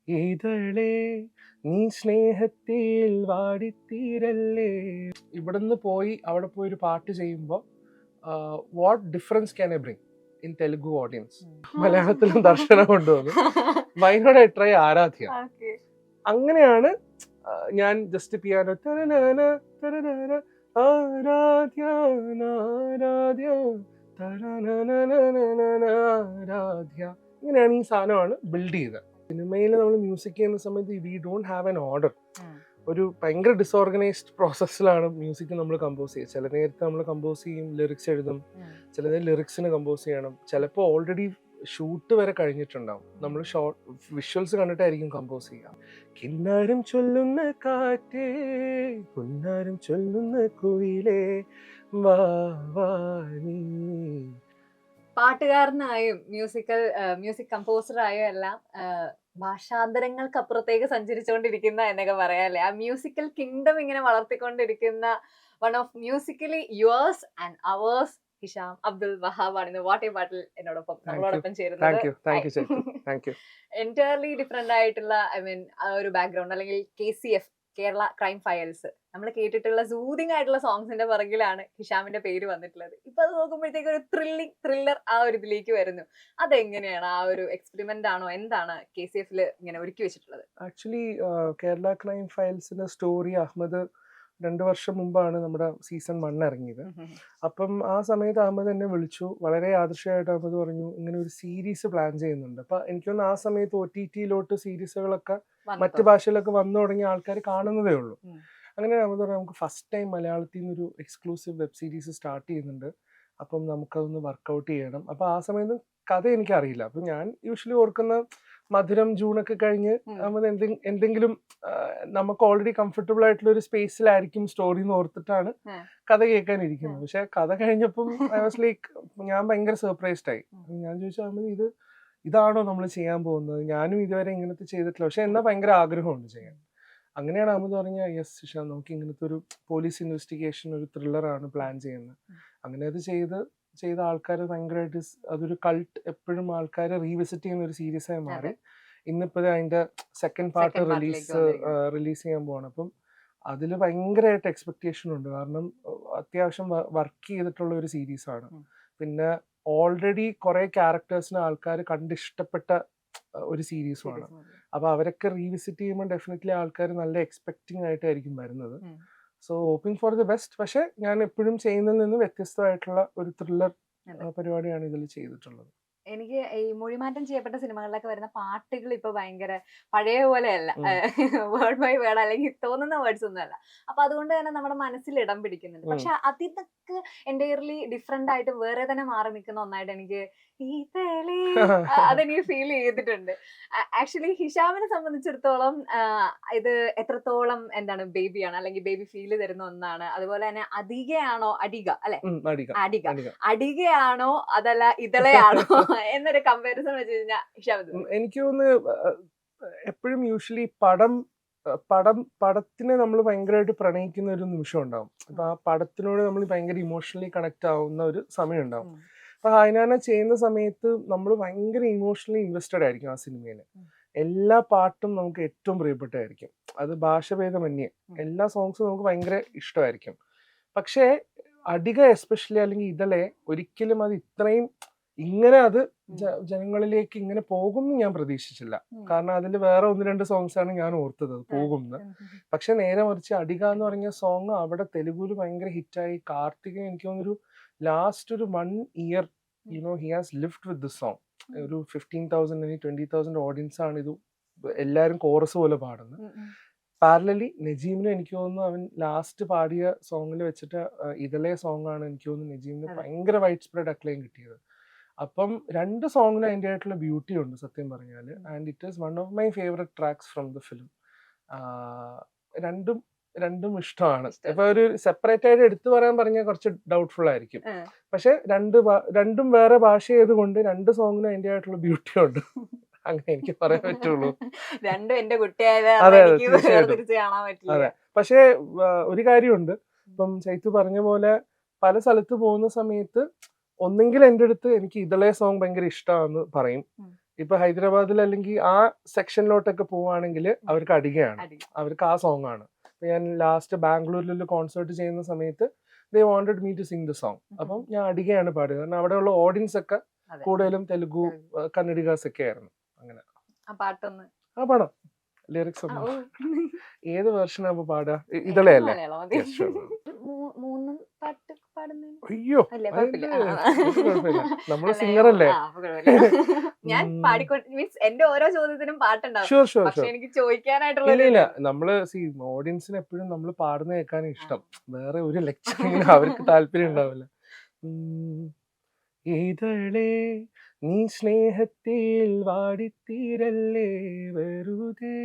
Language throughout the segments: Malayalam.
ഇതളേ നീ സ്നേഹത്തിൽ വാടിത്തീരല്ലേ. ഇവിടുന്ന് പോയി അവിടെ പോയി ഒരു പാട്ട് ചെയ്യുമ്പോൾ what difference can I bring in Telugu audience. മലയാളത്തിലും ദർശനം കൊണ്ടുവന്നു. Why not I try Aaradhya. അങ്ങനെയാണ് ഞാൻ ജസ്റ്റ് പിയാനോ ആരാധ്യ ആരാധ്യ ആരാധ്യ ഇങ്ങനെയാണ് ഈ സാധനമാണ് ബിൽഡ് ചെയ്തത്. സിനിമയിൽ നമ്മൾ മ്യൂസിക് ചെയ്യുന്ന സമയത്ത് we don't have an order. ഒരു ഭയങ്കര ഡിസോർഗനൈസ്ഡ് പ്രോസസ്സിലാണ് മ്യൂസിക് നമ്മൾ കമ്പോസ് ചെയ്യുക. ചില നേരത്തെ നമ്മൾ കമ്പോസ് ചെയ്യും, ലിറിക്സ് എഴുതും, ചിലത് ലിറിക്സിന് കമ്പോസ് ചെയ്യണം, ചിലപ്പോൾ ഓൾറെഡി ഷൂട്ട് വരെ കഴിഞ്ഞിട്ടുണ്ടാവും. നമ്മൾ ഷോർട്ട് വിഷ്വൽസ് കണ്ടിട്ടായിരിക്കും കമ്പോസ് ചെയ്യുക. കിന്നാരം ചൊല്ലുന്ന കാറ്റേ പുന്നാരം ചൊല്ലുന്ന കുയിലേ വാ വാ നീ. പാട്ടുകാരനായും മ്യൂസിക് കമ്പോസറായും എല്ലാം ഭാഷാന്തരങ്ങൾക്കപ്പുറത്തേക്ക് സഞ്ചരിച്ചുകൊണ്ടിരിക്കുന്ന എന്നൊക്കെ പറയാല്ലേ. ആ മ്യൂസിക്കൽ കിങ്ഡം ഇങ്ങനെ വളർത്തിക്കൊണ്ടിരിക്കുന്ന one of musically yours and ours Hesham Abdul വഹാബാണ് ഇന്ന് വാട്ടേ പാട്ടിൽ എന്നോടൊപ്പം നമ്മളോടൊപ്പം ചേരുന്നത്. എൻറ്റയർലി ഡിഫറെന്റ് ആയിട്ടുള്ള ഒരു ബാക്ക്ഗ്രൗണ്ട്, അല്ലെങ്കിൽ KCF കേരള ക്രൈം ഫയൽസ് നമ്മൾ കേട്ടിട്ടുള്ള സൂതിങ് ആയിട്ടുള്ള സോങ്സിന്റെ പുറകിലാണ് ഹിഷാമിന്റെ പേര് വന്നിട്ടുള്ളത്. ഇപ്പൊ അത് നോക്കുമ്പോഴത്തേക്ക് ഒരു ത്രില്ലർ ആ ഒരു ഇതിലേക്ക് വരുന്നു. അതെങ്ങനെയാണ്? ആ ഒരു എക്സ്പെരിമെന്റ് ആണോ, എന്താണ് KCF ഇങ്ങനെ ഒരുക്കി വെച്ചിട്ടുള്ളത്? ആക്ച്വലി കേരള ക്രൈം ഫയൽസിന്റെ സ്റ്റോറി അഹമ്മദ് 2 വർഷം മുമ്പാണ് നമ്മുടെ സീസൺ 1 ഇറങ്ങിയത്. അപ്പം ആ സമയത്ത് അഹമ്മദ് എന്നെ വിളിച്ചു. വളരെ ആദർശമായിട്ട് അഹമ്മദ് പറഞ്ഞു ഇങ്ങനെ ഒരു സീരീസ് പ്ലാൻ ചെയ്യുന്നുണ്ട്. അപ്പൊ എനിക്കൊന്ന് ആ സമയത്ത് OTT സീരീസുകളൊക്കെ മറ്റു ഭാഷയിലൊക്കെ വന്നു തുടങ്ങിയ ആൾക്കാർ കാണുന്നതേ ഉള്ളൂ. അങ്ങനെ അഹമ്മദ് പറഞ്ഞു നമുക്ക് ഫസ്റ്റ് ടൈം മലയാളത്തിൽ നിന്നൊരു എക്സ്ക്ലൂസീവ് വെബ് സീരീസ് സ്റ്റാർട്ട് ചെയ്യുന്നുണ്ട്, അപ്പം നമുക്കതൊന്ന് വർക്കൗട്ട് ചെയ്യണം. അപ്പൊ ആ സമയത്ത് കഥ എനിക്കറിയില്ല. അപ്പൊ ഞാൻ യൂഷ്വലി ഓർക്കുന്ന മധുരം ജൂണൊക്കെ കഴിഞ്ഞ് അഹമ്മദ് എന്തെങ്കിലും നമുക്ക് ഓൾറെഡി കംഫർട്ടബിൾ ആയിട്ടുള്ള ഒരു സ്പേസിലായിരിക്കും സ്റ്റോറി എന്ന് ഓർത്തിട്ടാണ് കഥ കേൾക്കാനിരിക്കുന്നത്. പക്ഷെ കഥ കഴിഞ്ഞപ്പം ഐ വാസ് ലൈക്ക് ഞാൻ ഭയങ്കര സർപ്രൈസ്ഡ് ആയി. ഞാൻ ചോദിച്ചു അഹമ്മദ് ഇതാണോ നമ്മൾ ചെയ്യാൻ പോകുന്നത്? ഞാനും ഇതുവരെ ഇങ്ങനത്തെ ചെയ്തിട്ടില്ല, പക്ഷെ എന്നാ ഭയങ്കര ആഗ്രഹമുണ്ട് ചെയ്യാൻ. അങ്ങനെയാണ് അഹമ്മദ് പറഞ്ഞ യെസ് ഷിഷ നമുക്ക് ഇങ്ങനത്തെ ഒരു പോലീസ് ഇൻവെസ്റ്റിഗേഷൻ ഒരു ത്രില്ലറാണ് പ്ലാൻ ചെയ്യുന്നത്. അങ്ങനെ അത് ചെയ്ത ആൾക്കാർ ഭയങ്കരമായിട്ട് അതൊരു കൾട്ട്, എപ്പോഴും ആൾക്കാർ റീവിസിറ്റ് ചെയ്യുന്ന ഒരു സീരീസ് ആയി മാറി. ഇന്നിപ്പോ അതിന്റെ സെക്കൻഡ് പാർട്ട് റിലീസ് ചെയ്യാൻ പോവാണ്. അപ്പം അതിൽ ഭയങ്കരമായിട്ട് എക്സ്പെക്ടേഷൻ ഉണ്ട്. കാരണം അത്യാവശ്യം വർക്ക് ചെയ്തിട്ടുള്ള ഒരു സീരീസ് ആണ്. പിന്നെ ഓൾറെഡി കുറെ ക്യാരക്ടേഴ്സിനെ ആൾക്കാർ കണ്ടിഷ്ടപ്പെട്ട ഒരു സീരീസുമാണ്. അപ്പൊ അവരൊക്കെ റീവിസിറ്റ് ചെയ്യുമ്പോൾ ഡെഫിനറ്റ്ലി ആൾക്കാർ നല്ല എക്സ്പെക്ടിങ് ആയിട്ടായിരിക്കും വരുന്നത്. So hoping for the best. പക്ഷെ ഞാൻ എപ്പോഴും ചെയ്യുന്നതിൽ നിന്ന് വ്യത്യസ്തമായിട്ടുള്ള ഒരു ത്രില്ലർ പരിപാടിയാണ് ഇതിൽ ചെയ്തിട്ടുള്ളത്. എനിക്ക് ഈ മൊഴിമാറ്റം ചെയ്യപ്പെട്ട സിനിമകളിലൊക്കെ വരുന്ന പാട്ടുകൾ ഇപ്പൊ ഭയങ്കര പഴയ പോലെയല്ല, വേർഡ് ബൈ വേർഡ് അല്ലെങ്കിൽ തോന്നുന്ന വേർഡ്സ് ഒന്നും അല്ല. അപ്പൊ അതുകൊണ്ട് തന്നെ നമ്മുടെ മനസ്സിൽ ഇടം പിടിക്കുന്നുണ്ട്. പക്ഷെ അതിനൊക്കെ എൻറ്റയർലി ഡിഫറെന്റ് ആയിട്ട് വേറെ തന്നെ മാറി നിൽക്കുന്ന ഒന്നായിട്ട് എനിക്ക് അതെനിക്ക് ഫീൽ ചെയ്തിട്ടുണ്ട്. ആക്ച്വലി ഹിഷാമിനെ സംബന്ധിച്ചിടത്തോളം ഇത് എത്രത്തോളം എന്താണ് ബേബിയാണ്, അല്ലെങ്കിൽ ബേബി ഫീൽ തരുന്ന ഒന്നാണ്. അതുപോലെ തന്നെ അധികയാണോ അടിക അല്ലെ, അടികയാണോ അതല്ല ഇതളയാണോ എന്നൊരു കമ്പാരിസൺ വെച്ച് കഴിഞ്ഞാൽ ഹിഷാം എനിക്ക് തോന്നുന്നു എപ്പോഴും യൂഷ്വലി പടത്തിനെ നമ്മൾ ഭയങ്കരമായിട്ട് പ്രണയിക്കുന്ന ഒരു നിമിഷം ഉണ്ടാവും. അപ്പൊ ആ പടത്തിനോട് നമ്മൾ ഭയങ്കര ഇമോഷണലി കണക്ട് ആവുന്ന ഒരു സമയം ഉണ്ടാവും. അപ്പൊ ഹൈനാന ചെയ്യുന്ന സമയത്ത് നമ്മൾ ഭയങ്കര ഇമോഷണലി ഇൻവെസ്റ്റഡ് ആയിരിക്കും ആ സിനിമയിൽ. എല്ലാ പാട്ടും നമുക്ക് ഏറ്റവും പ്രിയപ്പെട്ടായിരിക്കും. അത് ഭാഷഭേദമന്യേ എല്ലാ സോങ്സും നമുക്ക് ഭയങ്കര ഇഷ്ടമായിരിക്കും. പക്ഷേ അടിക എസ്പെഷ്യലി അല്ലെങ്കിൽ ഇതളെ ഒരിക്കലും അത് ഇത്രയും ഇങ്ങനെ അത് ജനങ്ങളിലേക്ക് ഇങ്ങനെ പോകുമെന്ന് ഞാൻ പ്രതീക്ഷിച്ചില്ല. കാരണം അതിൽ വേറെ 1-2 സോങ്സ് ആണ് ഞാൻ ഓർത്തത് പോകുമെന്ന്. പക്ഷെ നേരെ മറിച്ച് അടിക എന്ന് പറഞ്ഞ സോങ് അവിടെ തെലുഗുവിൽ ഭയങ്കര ഹിറ്റായി. കാർത്തിക് എനിക്ക് തോന്നുന്നൊരു ലാസ്റ്റ് ഒരു 1 year he has lived with this song. ഒരു 15,000 അല്ലെങ്കിൽ 20,000 ഓഡിയൻസ് ആണ് ഇത് എല്ലാവരും കോറസ് പോലെ പാടുന്നത്. പാരലലി നജീമിനും എനിക്ക് തോന്നുന്നു അവൻ ലാസ്റ്റ് പാടിയ സോങ്ങിൽ വെച്ചിട്ട് ഇതളെ സോങ് ആണ് എനിക്ക് തോന്നുന്നു നജീമിന് ഭയങ്കര വൈഡ് സ്പ്രെഡ് അക്ലെയിം കിട്ടിയത്. അപ്പം 2 സോങ്ങിനും അതിൻ്റെ ആയിട്ടുള്ള ബ്യൂട്ടി ഉണ്ട് സത്യം പറഞ്ഞാൽ. And it is one of my favourite tracks from the film. രണ്ടും ഇഷ്ടമാണ്. ഇപ്പൊ ഒരു സെപ്പറേറ്റ് ആയിട്ട് എടുത്തു പറയാൻ പറഞ്ഞാൽ കുറച്ച് ഡൗട്ട്ഫുൾ ആയിരിക്കും. പക്ഷെ രണ്ടും വേറെ ഭാഷ ചെയ്തുകൊണ്ട് 2 സോങ്ങിനും അതിൻ്റെ ആയിട്ടുള്ള ബ്യൂട്ടി ഉണ്ട്. അങ്ങനെ എനിക്ക് പറയാൻ പറ്റുള്ളൂ. അതെ തീർച്ചയായിട്ടും. അതെ. പക്ഷെ ഒരു കാര്യമുണ്ട്, ഇപ്പം ചൈത്തു പറഞ്ഞ പോലെ പല സ്ഥലത്ത് പോകുന്ന സമയത്ത് ഒന്നെങ്കിൽ എൻ്റെ അടുത്ത് എനിക്ക് ഇതളെ സോങ് ഭയങ്കര ഇഷ്ടമാണെന്ന് പറയും, ഇപ്പൊ ഹൈദരാബാദിൽ അല്ലെങ്കിൽ ആ സെക്ഷനിലോട്ടൊക്കെ പോവാണെങ്കിൽ അവർക്ക് അടികയാണ്, അവർക്ക് ആ സോങ് ആണ്. ഞാൻ ലാസ്റ്റ് ബാംഗ്ലൂരിൽ കോൺസേർട്ട് ചെയ്യുന്ന സമയത്ത് they wanted me to sing the song. അപ്പം ഞാൻ അടികയാണ് പാടിയത്, കാരണം അവിടെയുള്ള ഓഡിയൻസ് ഒക്കെ കൂടുതലും തെലുഗു കന്നഡിഗാസ് ഒക്കെ ആയിരുന്നു. അങ്ങനെ ആ പാടാം, ലിറിക്സ് ഒന്നും. ഏത് വെർഷനാ പാടാ? ഇതളയല്ലേ? അയ്യോ കുഴപ്പമില്ല, നമ്മള് സിംഗർ അല്ലേ. ഞാൻ മീൻസ് എന്റെ ഓരോ ചോദ്യത്തിനും പാട്ടുണ്ടാവും. Sure sure sure. എനിക്ക് ചോദിക്കാനായിട്ടുള്ള ഇല്ല, നമ്മള് ഓഡിയൻസിന് എപ്പോഴും നമ്മൾ പാടുന്ന കേൾക്കാനും ഇഷ്ടം, വേറെ ഒരു ലെക്ചറിങ്ങിന് അവർക്ക് താല്പര്യം ഉണ്ടാവില്ല. ഇതളേ നീ സ്നേഹത്തിൽ വാടിത്തീരല്ലേ, വെറുതെ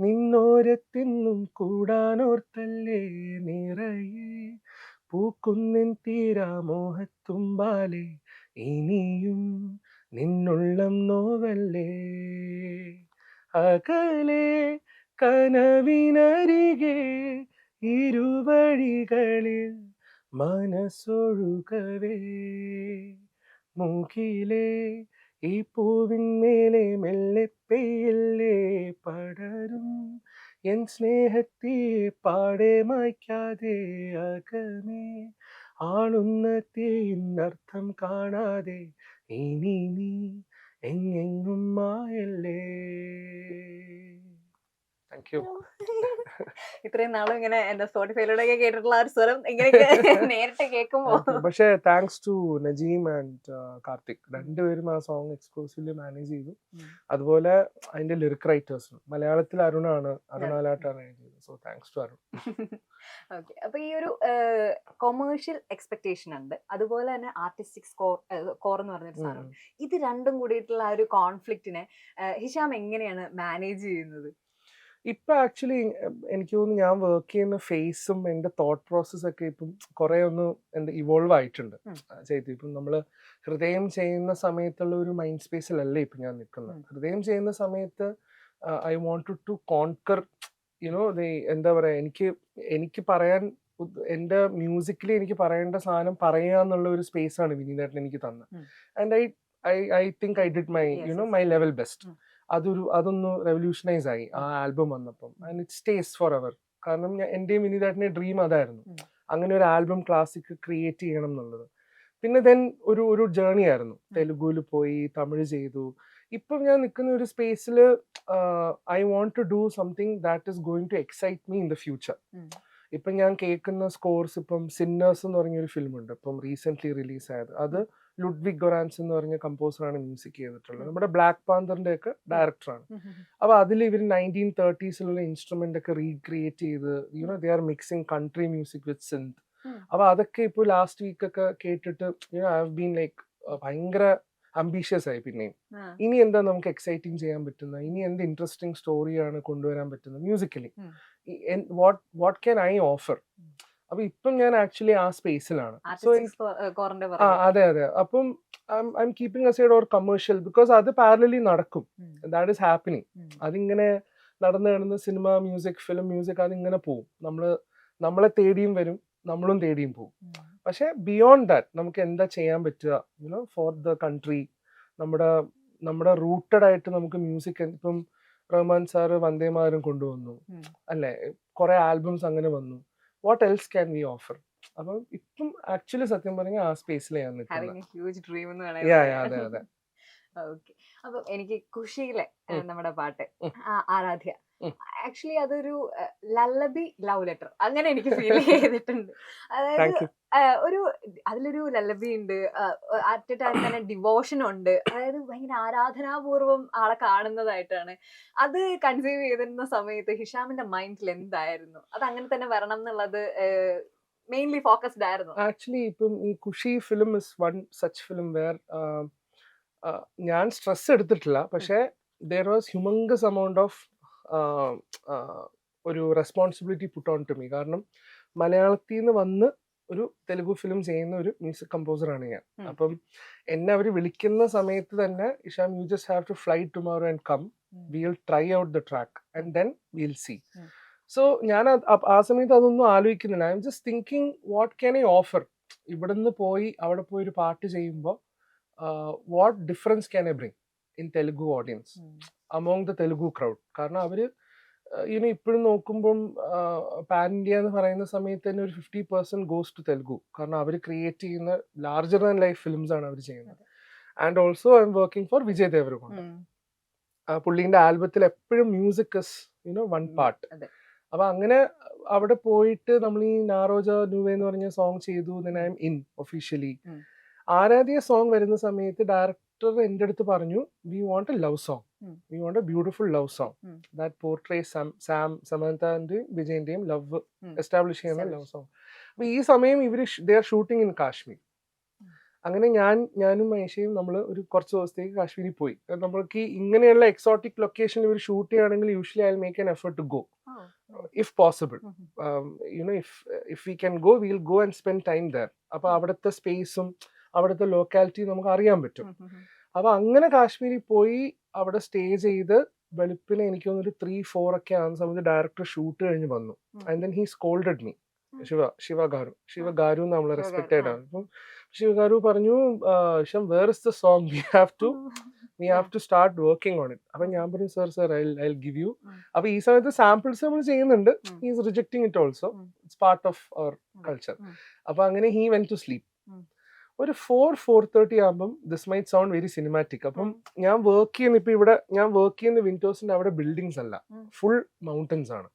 നിന്നോരത്തെന്നും കൂടാനോർത്തല്ലേ, നിറയെ പൂക്കുന്നിൻ തീരാമോഹത്തുമ്പാലെ ഇനിയും നിന്നുള്ളം നോവല്ലേ, അകലെ കനവിനരികെ ഇരുവഴികളിൽ മനസ്സൊഴുകവേ, മൂക്കിലെ ഈ പൂവിന്മേലെ മെല്ലെ പെയ്യല്ലേ, പടരും എൻ സ്നേഹത്തെ പാടെ മായ്ക്കാതെ, അകമേ ആളുന്ന തീയിനർത്ഥം കാണാതെ, ഇനി നീ എങ്ങെങ്ങും മായല്ലേ. Thank you. ഇത്രയും നാളും ഇങ്ങനെ എന്റെ സ്പോട്ടിഫൈയിലൂടെ കേട്ടിട്ടുള്ള ആ ഒരു സ്വരം ഇങ്ങനെയൊക്കെ നേരിട്ട് കേൾക്കുമ്പോ, പക്ഷേ thanks to Najeem and Karthik, രണ്ടുപേരും ആ സോങ് എക്സ്ക്ലൂസീവ്ലി മാനേജ് ചെയ്തു. അതുപോലെ അതിന്റെ ലിറിക് റൈറ്റേഴ്സും മലയാളത്തിൽ അരുണാലാട്ടാണ് എഴുതിയത്. So thanks to Arun. Okay, അപ്പൊ ഈ ഒരു കൊമേഴ്ഷ്യൽ എക്സ്പെക്ടേഷൻ ഉണ്ട്, അതുപോലെ തന്നെ ആർട്ടിസ്റ്റിക് സ്കോർ എന്ന് പറഞ്ഞൊരു സാധനം, ഇത് രണ്ടും കൂടിയിട്ടുള്ള ആ ഒരു കോൺഫ്ലിക്റ്റിനെ ഹിഷാം എങ്ങനെയാണ് മാനേജ് ചെയ്യുന്നത്? ഇപ്പം ആക്ച്വലി എനിക്ക് തോന്നുന്നു ഞാൻ വർക്ക് ചെയ്യുന്ന ഫേസും എൻ്റെ തോട്ട് പ്രോസസ്സൊക്കെ ഇപ്പം കുറേ ഒന്ന് ഇവോൾവ് ആയിട്ടുണ്ട്. ഇപ്പം നമ്മൾ ഹൃദയം ചെയ്യുന്ന സമയത്തുള്ള ഒരു മൈൻഡ് സ്പേസിലല്ല ഇപ്പം ഞാൻ നിൽക്കുന്നത്. ഹൃദയം ചെയ്യുന്ന സമയത്ത് I want to conquer you know എന്താ പറയുക, എനിക്ക് പറയാൻ എൻ്റെ മ്യൂസിക്കലി എനിക്ക് പറയേണ്ട സാധനം പറയുക എന്നുള്ള ഒരു സ്പേസാണ് വിനീതേട്ടൻ എനിക്ക് തന്നത്. And I think I did my level best. അതൊന്ന് റെവല്യൂഷനൈസ് ആയി ആ ആൽബം വന്നപ്പം, and it stays forever. കാരണം എൻ്റെയും വിനീതേട്ടൻ്റെ ഡ്രീം അതായിരുന്നു, അങ്ങനെ ഒരു ആൽബം ക്ലാസിക് ക്രിയേറ്റ് ചെയ്യണം എന്നുള്ളത്. പിന്നെ ദെൻ ഒരു ജേർണി ആയിരുന്നു, തെലുഗുവിൽ പോയി, തമിഴ് ചെയ്തു. ഇപ്പം ഞാൻ നിൽക്കുന്ന ഒരു സ്പേസിൽ I want to do something that is going to excite me in the future. ഇപ്പം ഞാൻ കേൾക്കുന്ന സ്കോർസ്, ഇപ്പം സിന്നേഴ്സ് എന്ന് പറഞ്ഞൊരു ഫിലിമുണ്ട് ഇപ്പം റീസെൻ്റ്ലി റിലീസായത്. അത് ലുഡ്വിഗ് ഗൊറാൻസ് എന്ന് പറഞ്ഞ കമ്പോസറാണ് മ്യൂസിക് ചെയ്തിട്ടുള്ളത്. നമ്മുടെ ബ്ലാക്ക് പാന്തറിന്റെ ഒക്കെ ഡയറക്ടറാണ്. അപ്പൊ അതിൽ ഇവർ 1930s ഇൻസ്ട്രുമെന്റ് ഒക്കെ റീക്രിയേറ്റ് ചെയ്ത് they are mixing country music with synth. അപ്പൊ അതൊക്കെ ഇപ്പോൾ ലാസ്റ്റ് വീക്ക് ഒക്കെ കേട്ടിട്ട് ഐ ഹാവ് ബീൻ ലൈക്ക് ഭയങ്കര അംബീഷ്യസ് ആയി. പിന്നെയും ഇനി എന്താ നമുക്ക് എക്സൈറ്റിംഗ് ചെയ്യാൻ പറ്റുന്നത്, ഇനി എന്ത് ഇൻട്രസ്റ്റിംഗ് സ്റ്റോറിയാണ് കൊണ്ടുവരാൻ പറ്റുന്നത് musically, what can I offer. അപ്പൊ ഇപ്പം ഞാൻ ആക്ച്വലി ആ സ്പേസിലാണ്. അതെ. അപ്പം I M keeping aside or commercial, because അത് പാരലലി നടക്കും. That is happening. അതിങ്ങനെ നടന്ന് സിനിമ, മ്യൂസിക്, ഫിലിം മ്യൂസിക് അതിങ്ങനെ പോവും. നമ്മളെ തേടിയും വരും, നമ്മളും തേടിയും പോവും. പക്ഷെ ബിയോണ്ട് ദാറ്റ് നമുക്ക് എന്താ ചെയ്യാൻ പറ്റുക ഫോർ ദ കൺട്രി, നമ്മുടെ റൂട്ടഡ് ആയിട്ട് നമുക്ക് മ്യൂസിക്. ഇപ്പം റഹ്മാൻ സാറ് വന്ദേമാതരം കൊണ്ടുവന്നു അല്ലേ, കുറെ ആൽബംസ് അങ്ങനെ വന്നു. What else can we offer? അപ്പം ഇപ്പം ആക്ച്വലി സത്യം പറഞ്ഞാൽ ആ സ്പേസിൽ ഞാൻ നിൽക്കുന്നത്. അതെ. അപ്പൊ എനിക്ക് ഖുഷിയിലെ നമ്മുടെ പാട്ട് ആരാധ്യ, ആക്ച്വലി അതൊരു ലല്ലബി ലവ് ലെറ്റർ അങ്ങനെ എനിക്ക് ഫീൽ ചെയ്തിട്ടുണ്ട്. അതായത് അതിലൊരു ലല്ലബി ഉണ്ട്, അറ്റ് എ ടൈം തന്നെ ഡിവോഷൻ ഉണ്ട്. അതായത് ഭയങ്കര ആരാധനാപൂർവം ആളെ കാണുന്നതായിട്ടാണ്. അത് കൺസീവ് ചെയ്തിരുന്ന സമയത്ത് ഹിഷാമിന്റെ മൈൻഡിൽ എന്തായിരുന്നു? അത് അങ്ങനെ തന്നെ വരണം എന്നുള്ളത് മെയിൻലി ഫോക്കസ്ഡ് ആയിരുന്നു. ആക്ച്വലി ഇപ്പം ഈ Kushi film is one such film where ഞാൻ സ്ട്രെസ് എടുത്തിട്ടില്ല, പക്ഷേ there was humongous amount of ഒരു responsibility put on to me. കാരണം മലയാളത്തിൽ നിന്ന് വന്ന് ഒരു തെലുഗു ഫിലിം ചെയ്യുന്ന ഒരു മ്യൂസിക് കമ്പോസറാണ് ഞാൻ. അപ്പം എന്നെ അവർ വിളിക്കുന്ന സമയത്ത് തന്നെ, Hesham you just have to fly tomorrow and come, we will try out the track and then will see. So ഞാൻ ആ സമയത്ത് അതൊന്നും ആലോചിക്കുന്നില്ല. I'm just thinking what can I offer. ഇവിടെ നിന്ന് പോയി അവിടെ പോയി ഒരു പാട്ട് ചെയ്യുമ്പോൾ what difference can I bring? in Telugu audience, among the Telugu crowd. കാരണം അവര് ഇപ്പോഴും നോക്കുമ്പം പാൻ ഇന്ത്യ എന്ന് പറയുന്ന സമയത്ത് തന്നെ ഒരു 50% ഗോസ് ടു തെലുഗു. കാരണം അവർ ക്രിയേറ്റ് ചെയ്യുന്ന ലാർജർ ദാൻ ലൈഫ് ഫിലിംസ് ആണ് അവർ ചെയ്യുന്നത്. And also I'm working for Vijay Deverakonda. പുള്ളീൻ്റെ ആൽബത്തിൽ എപ്പോഴും മ്യൂസിക് ഇസ് വൺ പാർട്ട്. അപ്പൊ അങ്ങനെ അവിടെ പോയിട്ട് നമ്മൾ ഈ നാരോജ നുവേ എന്ന് പറഞ്ഞ സോങ് ചെയ്തു. then I am in officially. Aaradhya song വരുന്ന സമയത്ത് ഡയറക്ടർ എൻ്റെ അടുത്ത് പറഞ്ഞു, we want a love song, we want a beautiful love song that portrays സമന്തന്റെയും വിജയന്റെയും ലവ് എസ്റ്റാബ്ലിഷ് ചെയ്യുന്ന ലവ് സോങ്. അപ്പൊ ഈ സമയം ഇവര് they are shooting in Kashmir. അങ്ങനെ ഞാനും മഹേഷയും നമ്മൾ ഒരു കുറച്ച് ദിവസത്തേക്ക് കാശ്മീരിൽ പോയി. നമ്മൾക്ക് ഇങ്ങനെയുള്ള എക്സോട്ടിക് ലൊക്കേഷനിൽ ഇവർ ഷൂട്ട് ചെയ്യുകയാണെങ്കിൽ usually I make an effort to go if possible. If we can go, we'll go and spend time there. അപ്പൊ അവിടുത്തെ സ്പേസും അവിടുത്തെ ലോക്കാലിറ്റി നമുക്ക് അറിയാൻ പറ്റും. അപ്പൊ അങ്ങനെ കാശ്മീരിൽ പോയി അവിടെ സ്റ്റേ ചെയ്ത് വെളുപ്പിന് എനിക്ക് തോന്നുന്നു 3-4 ഒക്കെ ആകുന്ന സമയത്ത് ഡയറക്ടർ ഷൂട്ട് കഴിഞ്ഞ് വന്നു. And then he scolded me. Shiva garu നമ്മൾ റെസ്പെക്റ്റഡ് ആണ്. അപ്പം ശിവഗാരു പറഞ്ഞു, where is the song, we have to start working on it. അപ്പൊ ഞാൻ പറഞ്ഞു, സർ I'll give you. അപ്പൊ ഈ സമയത്ത് സാമ്പിൾസ് നമ്മൾ ചെയ്യുന്നുണ്ട്. he is rejecting it also. It's part of our culture. അപ്പൊ അങ്ങനെ he went to sleep. ഒരു 4:30 ആകുമ്പം this might sound very cinematic. അപ്പം ഞാൻ വർക്ക് ചെയ്യുന്ന വിൻഡോസിന്റെ അവിടെ ബിൽഡിങ്സ് അല്ല, ഫുൾ മൗണ്ടൻസ് ആണ്.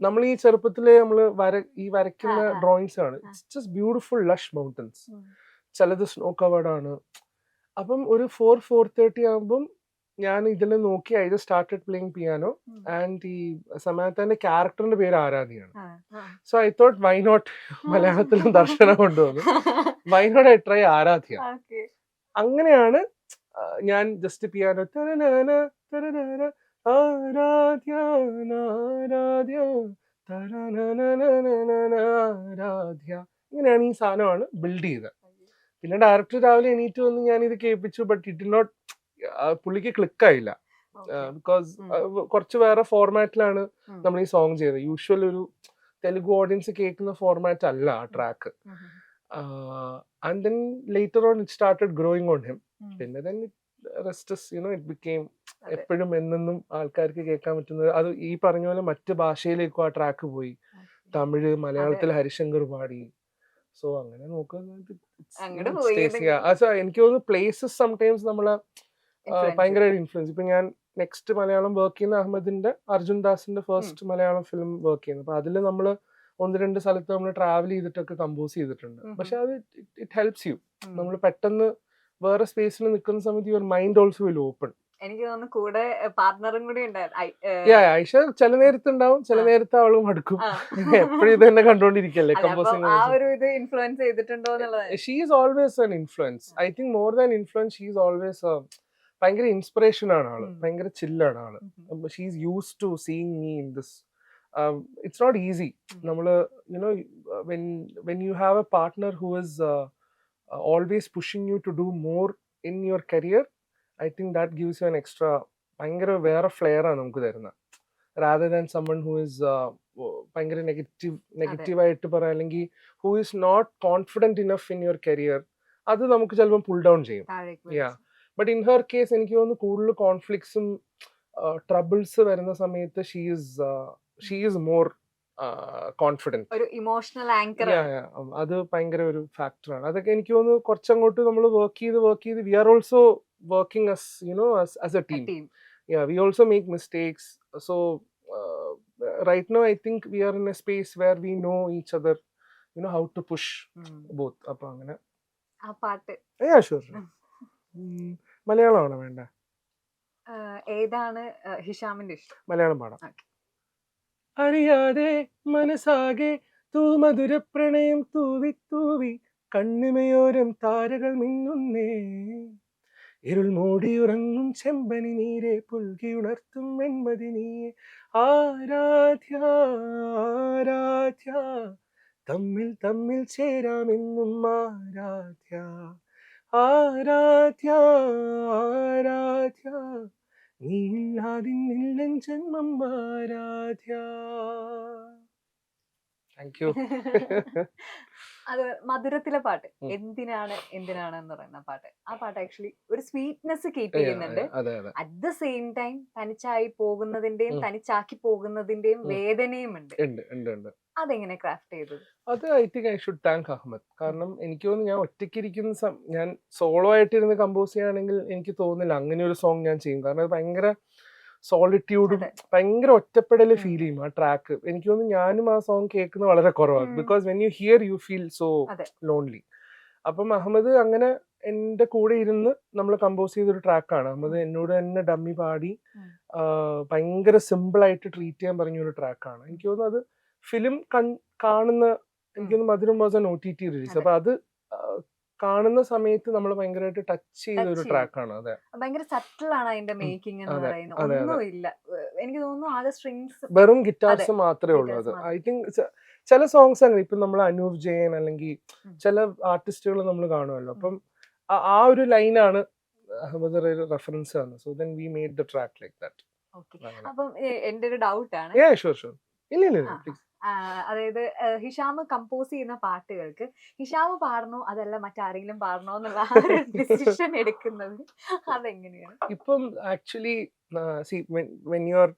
നമ്മൾ ഈ ചെറുപ്പത്തിലെ നമ്മൾ വരയ്ക്കുന്ന ഡ്രോയിങ്സ് ആണ്. It's just beautiful lush mountains. ചിലത് സ്നോ കവേർഡ് ആണ്. അപ്പം ഒരു 4:30 ആകുമ്പം ഞാൻ ഇതിൽ നോക്കി I just started playing piano. And ഈ സമയത്തിന്റെ ക്യാരക്ടറിന്റെ പേര് ആരാധ്യയാണ്. So I thought why not, മലയാളത്തിലും ദർശനം കൊണ്ടുവന്നു, why not I try Aaradhya. അങ്ങനെയാണ് ഞാൻ ജസ്റ്റ് പിയാനോ ആരാധ്യ ആരാധ്യ, ഇങ്ങനെയാണ് ഈ സാധനമാണ് ബിൽഡ് ചെയ്തത്. പിന്നെ ഡയറക്ടർ രാവിലെ എണീറ്റ് വന്ന് ഞാൻ ഇത് കേൾപ്പിച്ചു. ബട്ട് ഇറ്റ് ഡി നോട്ട്, പുള്ളിക്ക് ക്ലിക്കായില്ല. ബിക്കോസ് കുറച്ച് വേറെ ഫോർമാറ്റിലാണ് നമ്മൾ ഈ സോങ് ചെയ്തത്. യൂഷ്വൽ ഒരു തെലുഗു ഓഡിയൻസ് കേൾക്കുന്ന ഫോർമാറ്റ് അല്ല ആ track. And then later on it started growing on him. പിന്നെ ദെൻ റെസ്റ്റ് ഇറ്റ് ബിക്കെയിം എപ്പോഴും എന്നെന്നും ആൾക്കാർക്ക് കേൾക്കാൻ പറ്റുന്നത്. അത് ഈ പറഞ്ഞ പോലെ മറ്റ് ഭാഷയിലേക്കും ആ ട്രാക്ക് പോയി. തമിഴ്, മലയാളത്തിൽ ഹരിശങ്കർ പാടി. സോ അങ്ങനെ നോക്കുന്നത് എനിക്ക് തോന്നുന്നു പ്ലേസസ് സംടൈംസ് നമ്മളെ ഭയങ്കരമായിട്ട് ഇൻഫ്ലുവൻസ്. ഇപ്പൊ ഞാൻ നെക്സ്റ്റ് മലയാളം വർക്ക് ചെയ്യുന്ന അഹമ്മദിന്റെ അർജുൻ ദാസിന്റെ ഫസ്റ്റ് മലയാളം ഫിലിം വർക്ക് ചെയ്യുന്നത്. അപ്പൊ അതിൽ നമ്മൾ 1-2 സ്ഥലത്ത് നമ്മൾ ട്രാവൽ ചെയ്തിട്ടൊക്കെ കമ്പോസ് ചെയ്തിട്ടുണ്ട്. പക്ഷെ അത് ഇറ്റ് ഹെൽപ്സ് യു. നമ്മൾ പെട്ടെന്ന് വേറെ സ്പേസിൽ നിൽക്കുന്ന സമയത്ത് your mind also will open. എനിക്ക് തോന്നുന്നു കൂടെ പാർട്ണറും കൂടി ഐഷ ചില നേരത്ത് ഉണ്ടാവും, ചില നേരത്ത് അവളും അടുക്കും. എപ്പോഴും ഇത് തന്നെ കണ്ടോണ്ടിരിക്കല്ലേ composing. She is always an influence. I think more than influence, she is always ഭയങ്കര ഇൻസ്പിറേഷൻ ആണ് ആള്. ഭയങ്കര ചില്ലാണ് ആള്. She is use to seeing me in this. It's not easy. നമ്മള് when you have a partner who is always pushing you to do more in your career, I think that gives you an extra ഭയങ്കര വേറെ ഫ്ലെയർ ആണ് നമുക്ക് തരുന്നത്. rather than someone who is ഭയങ്കര നെഗറ്റീവായിട്ട് പറയാം, അല്ലെങ്കിൽ who is not confident enough in your career, അത് നമുക്ക് ചിലപ്പോൾ പുൾ ഡൗൺ ചെയ്യും. ബട്ട് ഇൻ ഹെർ കേസ് എനിക്ക് തോന്നുന്നു കൂടുതൽ കോൺഫ്ലിക്ട്സും ട്രബിൾസ് വരുന്ന സമയത്ത് ഷീ ഈസ് മോർ കോൺഫിഡൻറ്റ്. ഒരു ഇമോഷണൽ ആങ്കർ. അത് ഭയങ്കര ഒരു ഫാക്ടറാണ്. അതൊക്കെ എനിക്ക് തോന്നുന്നു കുറച്ചങ്ങോട്ട് നമ്മൾ വർക്ക് ചെയ്ത് we are also working as a team. Yeah, we also make mistakes. So right now I think we are in a space where we know each other, how to push both. appo angana aa paattu yeah sure. Malayalam ആണോ വേണ്ട? ഏതാണ് ഹിഷാമിന്റെ ഇഷ്ടം? മലയാളം പാടാം. അറിയാതെ മനസാകെ തൂ മധുര പ്രണയം തൂവി തൂവി കണ്ണിമയോരം താരകൾ മിന്നുന്നേ, ഇരുൾ മൂടിയുറങ്ങും ചെമ്പനി നീരെ പുൽകി ഉണർത്തും വെൺമതി നീയെ, ആരാധ്യ ആരാധ്യ തമ്മിൽ തമ്മിൽ ചേരാമെന്നും ആരാധ്യ ആരാധ്യ ആരാധ്യ നീയില്ലാതിന്നില്ലൻ ജന്മം ആരാധ്യ. Thank you. അത് മധുരത്തിലെ പാട്ട് ഉം. എന്തിനാണ് എന്ന് പറയുന്ന പാട്ട്, ആ പാട്ട് ആക്ച്വലി ഒരു സ്വീറ്റ്നെസ് കീപ്പ് ചെയ്യുന്നുണ്ട്. അതെ അതെ അറ്റ് ദ സെയിം ടൈം തനിച്ചായി പോകുന്നതിന്റെയും ഉം. തനിച്ചാക്കി പോകുന്നതിന്റെയും ഉം. വേദനയും ഉണ്ട്. ഉണ്ട് ഉണ്ട് ഉണ്ട്. അതെങ്ങനെ ക്രാഫ്റ്റ് ചെയ്തത്? അത് I think I should thank Ahmed. കാരണം എനിക്ക് തോന്നുന്നു ഞാൻ ഒറ്റയ്ക്കിരിക്കുന്ന ഞാൻ സോളോ ആയിട്ടിരുന്ന് കമ്പോസ് ചെയ്യുകയാണെങ്കിൽ എനിക്ക് തോന്നുന്നില്ല അങ്ങനെ ഒരു സോങ് ഞാൻ ചെയ്യും. കാരണം അത് ഭയങ്കര സോളിറ്റ്യൂഡും അതെ. ഭയങ്കര ഒറ്റപ്പെടല് ഉം. ഫീൽ ചെയ്യും ആ ട്രാക്ക്. എനിക്ക് തോന്നുന്നു ഞാനും ആ സോങ് കേൾക്കുന്നത് വളരെ കുറവാണ്. ഉം. Because when you here you feel so അതെ. ലോൺലി. അപ്പം അഹമ്മദ് അങ്ങനെ എൻ്റെ കൂടെ ഇരുന്ന് നമ്മൾ കമ്പോസ് ചെയ്തൊരു ട്രാക്കാണ്. അഹമ്മദ് എന്നോട് തന്നെ ഡമ്മി പാടി ഉം. ഭയങ്കര സിമ്പിൾ ആയിട്ട് ട്രീറ്റ് ചെയ്യാൻ പറഞ്ഞൊരു ട്രാക്കാണ്. എനിക്ക് തോന്നുന്നു അത് ഫിലിം കാണുന്ന എനിക്ക് തോന്നുന്നു മധുരം വാസ് എൻ OTT റിലീസ്. അതെ. അപ്പൊ അത് കാണുന്ന സമയത്ത് നമ്മൾ ഭയങ്കരമായിട്ട് ടച്ച് ചെയ്ത ടച്ച് ഒരു ചെയ്യും. ട്രാക്കാണ്. അതെ ഭയങ്കര സട്ടിൽ ആണ് അതിന്റെ ഉം. മേക്കിംഗ് എന്ന് അതെ പറയുന്നത്. അതെ അതെ. ഒന്നുമില്ല. എനിക്ക് തോന്നുന്നു ആകെ സ്ട്രിങ്സ്. വെറും അതെ. ഗിറ്റാർസ് മാത്രമേ ഉള്ളൂ ഗിറ്റാർസ് അത്. മാത്രം. ഐ തിങ്ക് ചില സോങ്സ് അങ്ങനെ ഇപ്പം നമ്മൾ അനൂപ് ജയൻ അല്ലെങ്കിൽ ഉം. ചില ആർട്ടിസ്റ്റുകൾ നമ്മൾ കാണുമല്ലോ. ഉം. അപ്പം ആ ഒരു ലൈനാണ് അഹമ്മദ് ഒരു റെഫറൻസ് ആണ്. So then we made the track like that. Okay. അങ്ങനെ. അപ്പം എന്റെ ഒരു ഡൗട്ട് ആണ്. Sure sure. ഇല്ല ഇല്ല ആ, പ്ലീസ്. അതായത് ഹിഷാം കമ്പോസ് ചെയ്യുന്ന പാട്ടുകൾക്ക് ഹിഷാം പാടണോ അതല്ല മറ്റാരെങ്കിലും പാടണോ എന്നുള്ള ആ ഒരു ഡിസിഷൻ എടുക്കുന്നത് അതെങ്ങനെയാണ്? ഇപ്പം actually C when you are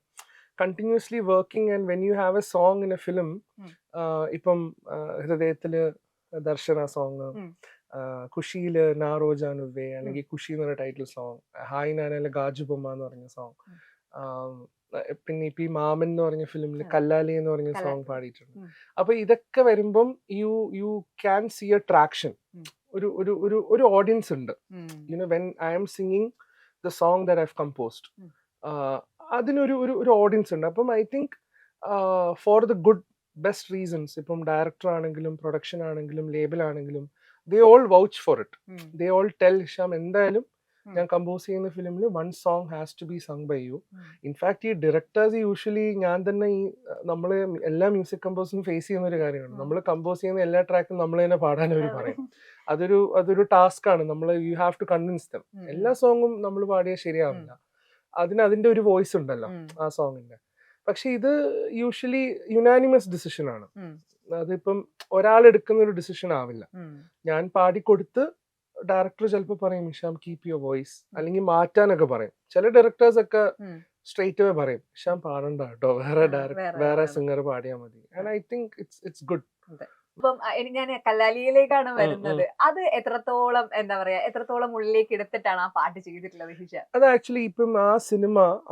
continuously working and when you have A song in A film, ഉം. ഇപ്പം ഹൃദയത്തില് ദർശന സോങ്, ഉം. ഖുഷിയില് നാ റോജാനുവേ അല്ലെങ്കിൽ ഖുഷി എന്ന് പറഞ്ഞ ടൈറ്റിൽ സോങ്, ഹായ് നാനയിലെ ഗാജുബമ്മ എന്ന് പറഞ്ഞ സോങ്, പിന്നെ ഇപ്പൊ ഈ മാമൻ എന്ന് പറഞ്ഞ ഫിലിമിൽ കല്ലാലി എന്ന് പറഞ്ഞ സോങ് പാടിയിട്ടുണ്ട്. ഉം. അപ്പൊ ഇതൊക്കെ വരുമ്പം you can see a traction. ഒരു ഒരു ഒരു ഒരു ഓഡിയൻസ് ഉണ്ട്. You know when I am singing the song that I have composed, അതിനൊരു ഒരു ഒരു ഓഡിയൻസ് ഉണ്ട്. അപ്പം I think for the good best reasons, ഇപ്പം ഡയറക്ടർ ആണെങ്കിലും പ്രൊഡക്ഷൻ ആണെങ്കിലും ലേബൽ ആണെങ്കിലും, they all vouch for it. They all tell Hisham എന്തായാലും ഞാൻ കമ്പോസ് ചെയ്യുന്ന ഫിലിമിൽ one song has to be sung by you. In fact ഈ ഡയറക്ടേഴ്സ് യൂഷ്വലി ഞാൻ തന്നെ ഈ നമ്മൾ എല്ലാ മ്യൂസിക് കമ്പോസും ഫേസ് ചെയ്യുന്ന ഒരു കാര്യമാണ്. നമ്മൾ കമ്പോസ് ചെയ്യുന്ന എല്ലാ ട്രാക്കും നമ്മൾ തന്നെ പാടാൻ അവർ പറയും. അതൊരു ടാസ്ക് ആണ്. നമ്മൾ you have to convince them. എല്ലാ സോങ്ങും നമ്മൾ പാടിയാൽ ശരിയാവില്ല. അതിന്റെ ഒരു വോയിസ് ഉണ്ടല്ലോ ആ സോങ്ങിന്റെ. പക്ഷെ ഇത് യൂഷ്വലി യുനാനിമസ് ഡിസിഷൻ ആണ്. അതിപ്പം ഒരാൾ എടുക്കുന്ന ഒരു ഡിസിഷൻ ആവില്ല. ഞാൻ പാടിക്കൊടുത്ത് ഡയറക്ടർ ചിലപ്പോൾ പറയും ഹിഷാം കീപ് യുവർ വോയിസ്, അല്ലെങ്കിൽ മാറ്റാനൊക്കെ പറയും. ചില ഡയറക്ടേഴ്സ് ഒക്കെ സ്ട്രേറ്റ് അവേ പറയും ഹിഷാം പാടണ്ട കേട്ടോ, വേറെ സിംഗർ പാടിയാൽ മതി. And I think it's good. അപ്പം ഞാൻ കല്ലാലിയിലേക്കാണ് വരുന്നത്. അത് എത്രത്തോളം എന്താ പറയാ, എത്രത്തോളം ഉള്ളിലേക്ക് എടുത്തിട്ടാണ് ആ പാട്ട് ചെയ്തിട്ടുള്ളത് ഹിഷാം? അത് ആക്ച്വലി ഇപ്പം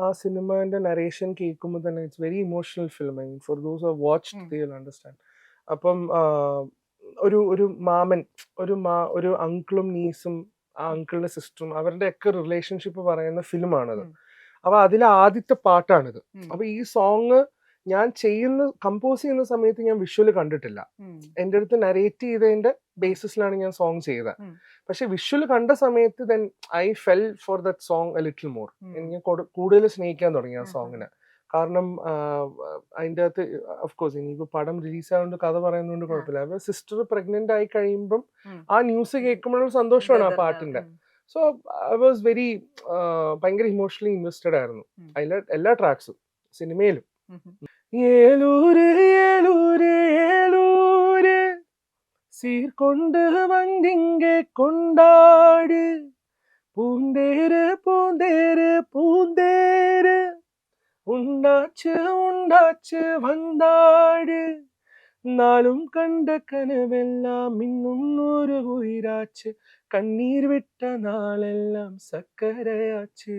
ആ സിനിമന്റെ നരേഷൻ കേൾക്കുമ്പോൾ തന്നെ it's very emotional film. I mean for those who have watched they will understand. അപ്പം ഒരു മാമൻ, ഒരു അങ്കിളും നീസും ആ അങ്കിളിന്റെ സിസ്റ്ററും അവരുടെ ഒക്കെ റിലേഷൻഷിപ്പ് പറയുന്ന ഫിലിമാണത്. അപ്പൊ അതിലെ ആദ്യത്തെ പാട്ടാണിത്. അപ്പൊ ഈ സോങ് ഞാൻ കമ്പോസ് ചെയ്യുന്ന സമയത്ത് ഞാൻ വിഷ്വല് കണ്ടിട്ടില്ല. എൻ്റെ അടുത്ത് നരേറ്റ് ചെയ്തതിന്റെ ബേസിസിലാണ് ഞാൻ സോങ് ചെയ്തത്. പക്ഷെ വിഷ്വല് കണ്ട സമയത്ത് then I fell for that song a little more. ഞാൻ കൂടുതൽ സ്നേഹിക്കാൻ തുടങ്ങി ആ സോങ്ങിനെ. കാരണം അതിൻ്റെ അകത്ത് ഓഫ്കോഴ്സ് ഇനിയിപ്പോൾ പടം റിലീസ് ആയതുകൊണ്ട് കഥ പറയുന്നതുകൊണ്ട് കുഴപ്പമില്ല. അപ്പൊ സിസ്റ്റർ പ്രഗ്നന്റ് ആയി കഴിയുമ്പം ആ ന്യൂസ് കേൾക്കുമ്പോഴുള്ള സന്തോഷമാണ് ആ പാട്ടിന്റെ. സോ ഐ വാസ് വെരി ഭയങ്കര ഇമോഷണലി ഇൻവെസ്റ്റഡ് ആയിരുന്നു അതിലെ എല്ലാ ട്രാക്സും സിനിമയിലും. ഏലൂര് ഏലൂര് ഏലൂര് സീർകൊണ്ട് വന്നിങ്ങെ കൊണ്ടാട്, പൂന്തേര് പൂന്തേര് പൂന്തേര് ഉണ്ടാച്ച് ഉണ്ടാച്ച് വந்தாடு, നാളും കണ്ട കനവെല്ലാം ഇന്നും ഒരു ഉയരാച്ച്, കണ്ണീർ വിട്ട നാളെല്ലാം സക്കരയാച്ച്,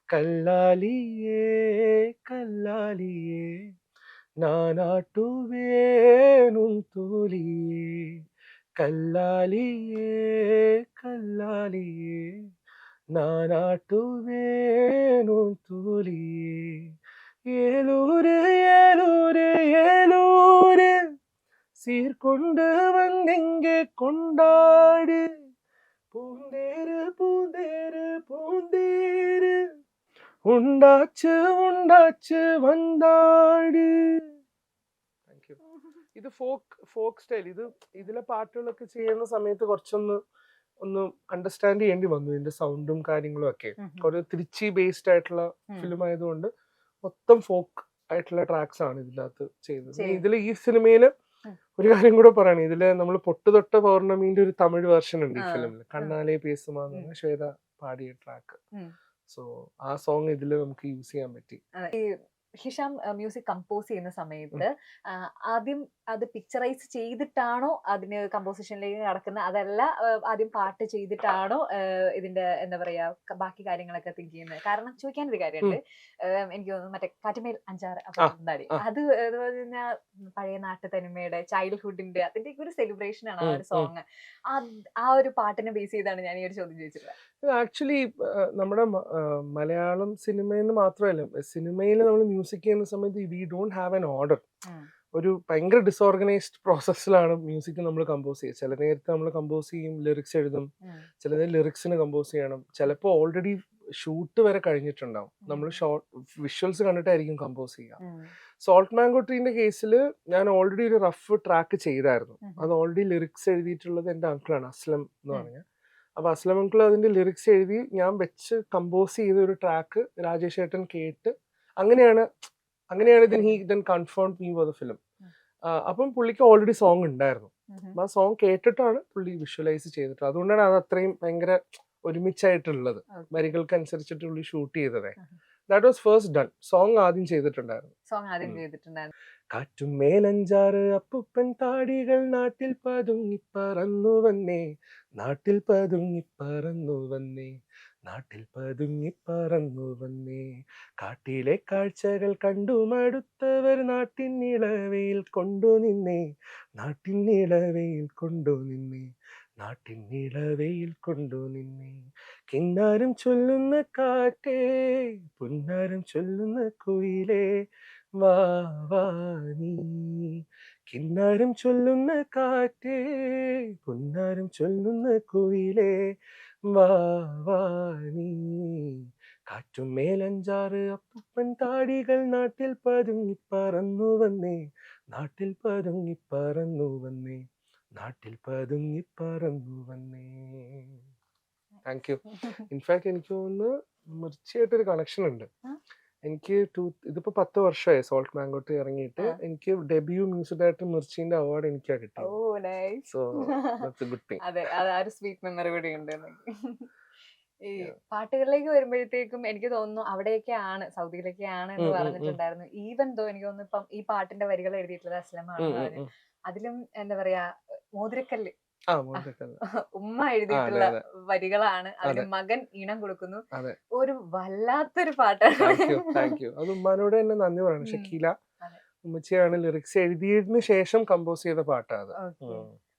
കല്ലാലിയേ കല്ലാലിയേ നാനാട്ടുവേനും തൂലിയേ, കല്ലാലിയേ കല്ലാലിയേ നാനാട്ടുവേനും തൂലിയേ, ഏലൂര് ഏലൂര് ഏലൂര് സീർകൊണ്ട് വന്നിങ്ങെ കൊണ്ടാട്, പൂന്തേര് പൂന്തേര് പൂന്തേര് ഉണ്ടാച്ച് ഉണ്ടാച്ച് വந்தாடு. ഇത് ഫോക്ക് സ്റ്റൈൽ. ഇതിലെ പാട്ടുകളൊക്കെ ചെയ്യുന്ന സമയത്ത് കുറച്ചൊന്ന് അണ്ടർസ്റ്റാൻഡ് ചെയ്യേണ്ടി വന്നു ഇതിന്റെ സൗണ്ടും കാര്യങ്ങളും ഒക്കെ. കുറേ തിരുച്ചി ബേസ്ഡ് ആയിട്ടുള്ള ഫിലിം ആയതുകൊണ്ട് മൊത്തം ഫോക്ക് ആയിട്ടുള്ള ട്രാക്സ് ആണ് ഇതിനകത്ത് ചെയ്തത്. ഇതിൽ ഈ സിനിമയില് ഒരു കാര്യം കൂടെ പറയണം, ഇതില് നമ്മൾ പൊട്ടുതൊട്ട പൗർണമീന്റെ ഒരു തമിഴ് വേർഷൻ ഉണ്ട് ഈ ആ, ഫിലിമിൽ, കണ്ണാലെ പേസുമാ എന്ന് പറഞ്ഞ ശ്വേത പാടിയ ട്രാക്ക്. ഉം. സോ ആ സോങ് ഇതില് നമുക്ക് യൂസ് ചെയ്യാൻ പറ്റി. ഈ ഹിഷാം മ്യൂസിക് കമ്പോസ് ചെയ്യുന്ന സമയത്ത് ആദ്യം അത് പിക്ചറൈസ് ചെയ്തിട്ടാണോ അതിന് കമ്പോസിഷനിലേക്ക് കടക്കുന്നത്, അതല്ല ആദ്യം പാട്ട് ചെയ്തിട്ടാണോ ഇതിന്റെ എന്താ പറയാ ബാക്കി കാര്യങ്ങളൊക്കെ തിങ്ക് ചെയ്യുന്നത്? കാരണം ചോദിക്കാനൊരു കാര്യമുണ്ട്. എനിക്ക് തോന്നുന്നു മറ്റേ കാറ്റുമേൽ അഞ്ചാറ് അപ്പന്താടി, അത് അതുപോലെ തന്നെ പഴയ നാട്ടു തനിമയുടെ ചൈൽഡ്ഹുഡിന്റെ അതിന്റെ ഒരു സെലിബ്രേഷൻ ആണ് ആ ഒരു സോങ്. ആ ഒരു പാട്ടിനെ ബേസ് ചെയ്താണ് ഞാൻ ഈ ഒരു ചോദ്യം ചോദിച്ചിട്ടുള്ളത്. ആക്ച്വലി നമ്മുടെ മലയാളം സിനിമയിൽ നിന്ന് മാത്രമല്ല, സിനിമയിൽ നമ്മൾ മ്യൂസിക് ചെയ്യുന്ന സമയത്ത് we don't have an order. ഒരു ഭയങ്കര ഡിസോർഗനൈസ്ഡ് പ്രോസസ്സിലാണ് മ്യൂസിക് നമ്മൾ കമ്പോസ് ചെയ്യുക. ചില നേരത്തെ നമ്മൾ കമ്പോസ് ചെയ്യും, ലിറിക്സ് എഴുതും, ചില നേരം ലിറിക്സിന് കമ്പോസ് ചെയ്യണം, ചിലപ്പോൾ ഓൾറെഡി ഷൂട്ട് വരെ കഴിഞ്ഞിട്ടുണ്ടാവും, നമ്മൾ ഷോർട്ട് വിഷ്വൽസ് കണ്ടിട്ടായിരിക്കും കമ്പോസ് ചെയ്യുക. സോൾട്ട് മാംഗോ ട്രീന്റെ കേസിൽ ഞാൻ ഓൾറെഡി ഒരു റഫ് ട്രാക്ക് ചെയ്തായിരുന്നു. അത് ഓൾറെഡി ലിറിക്സ് എഴുതിയിട്ടുള്ളത് എൻ്റെ അങ്കിളാണ്, അസ്ലം എന്ന് പറഞ്ഞ. അപ്പൊ അസ്ലം അങ്കിൾ അതിന്റെ ലിറിക്സ് എഴുതി ഞാൻ വെച്ച് കമ്പോസ് ചെയ്ത ഒരു ട്രാക്ക് രാജേഷ് ഏട്ടൻ കേട്ട് അങ്ങനെയാണ് then confirm me for the film. അപ്പം പുള്ളിക്ക് ഓൾറെഡി സോങ് ഉണ്ടായിരുന്നു. അപ്പൊ ആ സോങ് കേട്ടിട്ടാണ് പുള്ളി വിഷ്വലൈസ് ചെയ്തിട്ട്, അതുകൊണ്ടാണ് അത് അത്രയും ഭയങ്കര ഒരുമിച്ചായിട്ടുള്ളത്. വരികൾക്കനുസരിച്ചിട്ട് പുള്ളി ഷൂട്ട് ചെയ്തതേ. That was first done. Song ആദ്യം ചെയ്തിട്ടുണ്ടായിരുന്നു. കാറ്റും മേലഞ്ചാറ് അപ്പുപ്പൻ താടികൾ നാട്ടിൽ പതുങ്ങി പറന്നു വന്നേ, നാട്ടിൽ പതുങ്ങി പറന്നു വന്നേ, നാട്ടിൽ പതുങ്ങി പറന്നു വന്നേ, കാട്ടിലെ കാഴ്ചകൾ കണ്ടു മടുത്തവർ നാട്ടിൻ ഇളവയിൽ കൊണ്ടു നിന്നേ, നാട്ടിൻ ഇളവയിൽ കൊണ്ടു നിന്നേ, നാട്ടിൻ ഇളവയിൽ കൊണ്ടു നിന്നേ. കിന്നാരം ചൊല്ലുന്ന കാറ്റേ, പുന്നാരം ചൊല്ലുന്ന കുയിലേ, വാ വാ നീ. കിന്നാരം ചൊല്ലുന്ന കാറ്റേ, പുന്നാരം ചൊല്ലുന്ന കുയിലേ, വാ വാ നീ. കാറ്റും മേലഞ്ചാറ് അപ്പുപ്പൻ താടികൾ നാട്ടിൽ പതുങ്ങി പറന്നു വന്നേ, നാട്ടിൽ പതുങ്ങി പറന്നു വന്നേ, നാട്ടിൽ പതുങ്ങി പറന്നു വന്നേ. Thank you. ഇൻഫാക്ട് എനിക്ക് തോന്നുന്നു മിർച്ചിയായിട്ടൊരു കണക്ഷൻ ഉണ്ട്. എനിക്ക് ഇതിപ്പോ 10 വർഷമായി സോൾട്ട് മാംഗോ ട്രീ ഇറങ്ങിയിട്ട്. എനിക്ക് ഡെബ്യൂ മ്യൂസിക് ഡയറക്ടർ മിർച്ചിന്റെ അവാർഡ് എനിക്കാ കിട്ടിയത്. So that's A good thing. അതെ, അതൊരു സ്വീറ്റ് മെമ്മറി കൂടി ഉണ്ട്. ഈ പാട്ടുകളിലേക്ക് വരുമ്പോഴത്തേക്കും എനിക്ക് തോന്നുന്നു അവിടെയൊക്കെയാണ്, സൗദിയിലൊക്കെയാണ് എന്ന് പറഞ്ഞിട്ടുണ്ടായിരുന്നു. ഈവൻ ദോ എനിക്ക് തോന്നുന്നു ഇപ്പം ഈ പാട്ടിന്റെ വരികൾ എഴുതിയിട്ടുള്ളത് അസ്ലമാണ്. അതിലും എന്താ പറയാ മോതിരക്കല്ല് ഉമ്മ എഴുതിയിട്ടുള്ള വരികളാണ്, അതിന് മകൻ ഈണം കൊടുക്കുന്നു. ഒരു വല്ലാത്തൊരു പാട്ടാണ്. അത് ഉമ്മാനോട് തന്നെ നന്ദി പറയണം. ഷക്കീല ഉമ്മച്ചിയാണ് ലിറിക്സ് എഴുതിയതിനു ശേഷം കമ്പോസ് ചെയ്ത പാട്ടാണ്.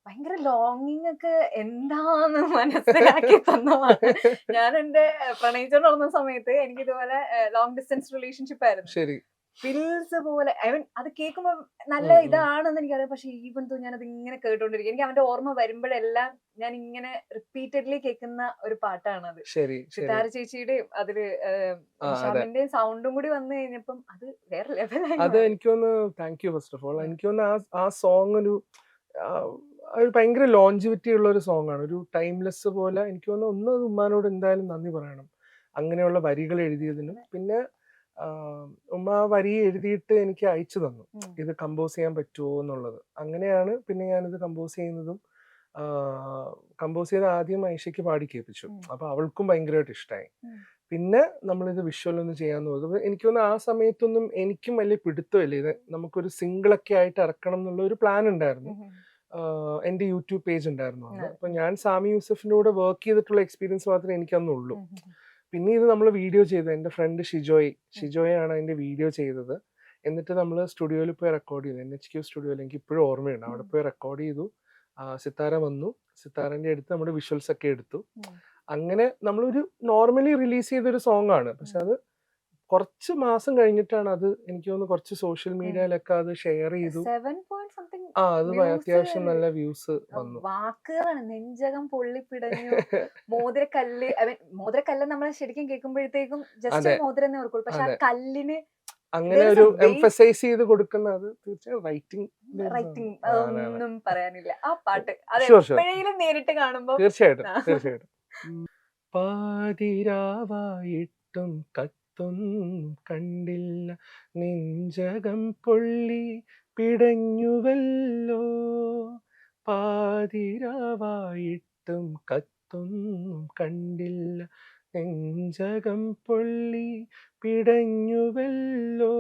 ഭയങ്കര ലോങ്ങിങ് ഒക്കെ എന്താന്ന് മനസ്സിലാക്കി തന്നതാണ്. ഞാൻ എന്റെ പ്രണയിച്ചോണ്ട് നടന്ന സമയത്ത് എനിക്ക് ഇതുപോലെ ലോങ് ഡിസ്റ്റൻസ് റിലേഷൻഷിപ്പ് ആയിരുന്നു. ശരി. ഫിൽസ് പോലെ ഐ മീൻ അത് കേൾക്കുമ്പോ നല്ല ഇതാണെന്ന് എനിക്കറിയാം. പക്ഷെ ഈവൻ തോ ഞാനത് ഇങ്ങനെ കേട്ടോണ്ടിരിക്കും. എനിക്ക് അവന്റെ ഓർമ്മ വരുമ്പോഴെല്ലാം ഞാൻ ഇങ്ങനെ റിപ്പീറ്റഡ്ലി കേൾക്കുന്ന ഒരു പാട്ടാണത്. സിതാര ചേച്ചിയുടെയും അതില് ഷാമിന്റെയും സൗണ്ടും കൂടി വന്നു കഴിഞ്ഞപ്പം അത് വേറെ ലെവലായി. അത് എനിക്ക് തോന്നുന്നു, thank you first of all. എനിക്ക് തോന്നുന്നു ആ സോങ് ഒരു ഭയങ്കര ലോഞ്ചിവിറ്റി ഉള്ള ഒരു സോങ് ആണ്, ഒരു ടൈംലെസ് പോലെ. എനിക്ക് തോന്നുന്നു ഉമ്മാനോട് എന്തായാലും നന്ദി പറയണം അങ്ങനെയുള്ള വരികൾ എഴുതിയതിനും. പിന്നെ ഉമ്മ ആ വരി എഴുതിയിട്ട് എനിക്ക് അയച്ചു തന്നു, ഇത് കമ്പോസ് ചെയ്യാൻ പറ്റുമോ എന്നുള്ളത്. അങ്ങനെയാണ് പിന്നെ ഞാനിത് കമ്പോസ് ചെയ്യുന്നതും. കമ്പോസ് ചെയ്ത് ആദ്യം ഐഷയ്ക്ക് പാടി കേൾപ്പിച്ചു. അപ്പൊ അവൾക്കും ഭയങ്കരമായിട്ട് ഇഷ്ടമായി. പിന്നെ നമ്മളിത് വിഷ്വൽ ഒന്ന് ചെയ്യാന്ന് പറഞ്ഞത്. എനിക്ക് തോന്നുന്നു ആ സമയത്തൊന്നും എനിക്കും വലിയ പിടുത്തമില്ല, ഇത് നമുക്കൊരു സിംഗിളൊക്കെ ആയിട്ട് ഇറക്കണം എന്നുള്ള ഒരു പ്ലാൻ ഉണ്ടായിരുന്നു. എൻ്റെ യൂട്യൂബ് പേജ് ഉണ്ടായിരുന്നു അന്ന്. അപ്പൊ ഞാൻ സാമി യൂസഫിന്റെ കൂടെ വർക്ക് ചെയ്തിട്ടുള്ള എക്സ്പീരിയൻസ് മാത്രമേ എനിക്കന്നുള്ളൂ. പിന്നെ ഇത് നമ്മൾ വീഡിയോ ചെയ്തത് എൻ്റെ ഫ്രണ്ട് ഷിജോയാണ് അതിന്റെ വീഡിയോ ചെയ്തത്. എന്നിട്ട് നമ്മൾ സ്റ്റുഡിയോയിൽ പോയി റെക്കോർഡ് ചെയ്തു, NHQ സ്റ്റുഡിയോയിൽ. എനിക്ക് ഇപ്പോഴും ഓർമ്മയുണ്ട്. അവിടെ പോയി റെക്കോർഡ് ചെയ്തു. സിത്താര വന്നു, സിത്താരന്റെ അടുത്ത് നമ്മുടെ വിഷ്വൽസ് ഒക്കെ എടുത്തു. അങ്ങനെ നമ്മളൊരു നോർമലി റിലീസ് ചെയ്തൊരു സോങ് ആണ്. പക്ഷെ അത് കുറച്ച് മാസം കഴിഞ്ഞിട്ടാണ് അത് എനിക്ക് തോന്നുന്നു കുറച്ച് സോഷ്യൽ മീഡിയയിലൊക്കെ അത് ഷെയർ ചെയ്തു. അത് അത്യാവശ്യം നല്ല വ്യൂസ് വന്നു. വാക്കുകളാണ് നെഞ്ചകം പൊള്ളിപ്പിടഞ്ഞു. മോതിരക്കല്ല്, മോതിരക്കല്ല് നമ്മൾ ശരിക്കും കേൾക്കുമ്പോഴത്തേക്കും ജസ്റ്റ് മോതിരം തന്നെ ഓർക്കുള്ളൂ. പക്ഷെ ആ കല്ലിന് അങ്ങനെ ഒരു എംഫസൈസ് ചെയ്ത് കൊടുക്കുന്ന, അത് തീർച്ചയായും റൈറ്റിംഗ് ഒന്നും പറയാനില്ല. ആ പാട്ട് അത് എപ്പോഴെങ്കിലും നേരിട്ട് കാണുമ്പോ തീർച്ചയായിട്ടും. പാതിരാവായിട്ടും കത്തൊന്നും കണ്ടില്ല, നെഞ്ചകം പൊള്ളി പിടഞ്ഞുവല്ലോ പാതിരാവായിട്ടും കത്തൊന്നും കണ്ടില്ല നെഞ്ചകം പൊള്ളി പിടഞ്ഞുവല്ലോ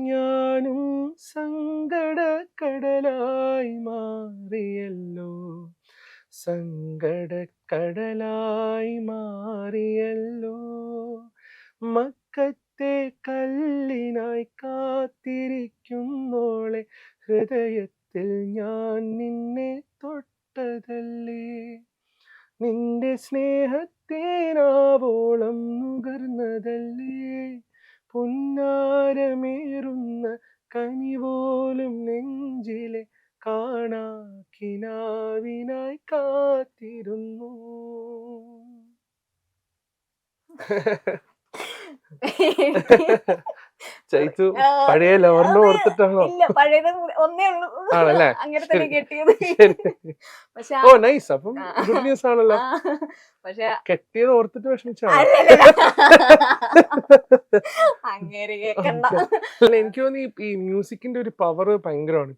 ഞാനും സങ്കടക്കടലായി മാറിയല്ലോ സങ്കടക്കടലായി മാറിയല്ലോ മക്കത്തെ കല്ലിനായി കാത്തിരിക്കുന്നോളെ ഹൃദയത്തിൽ ഞാൻ നിന്നെ തൊട്ടതല്ലേ നിന്റെ സ്നേഹത്തേനാവോളം നുകർന്നതല്ലേ പുന്നാരമേറുന്ന കനിപോലും നെഞ്ചിലെ കാണാ കിനാവിനായി കാത്തിരുന്നു. ചൈതു പഴയ ലവറിനെ ഓർത്തിട്ടാണോ? ഇല്ല, പഴയത് ഒന്നേ ഉള്ളൂ. ആണല്ലേ? അങ്ങനെ തന്നെ കെട്ടിയത്. ശരി. പക്ഷെ ഓ നൈസ്. അപ്പം ഗുഡ് ന്യൂസ് ആണല്ലോ. പക്ഷെ കെട്ടിയത് ഓർത്തിട്ട് വിഷമിച്ചാണ്. അങ്ങേര് കേക്കണ്ട. അല്ല എനിക്ക് തോന്നി ഈ മ്യൂസിക്കിന്റെ ഒരു പവർ ഭയങ്കരമാണ്.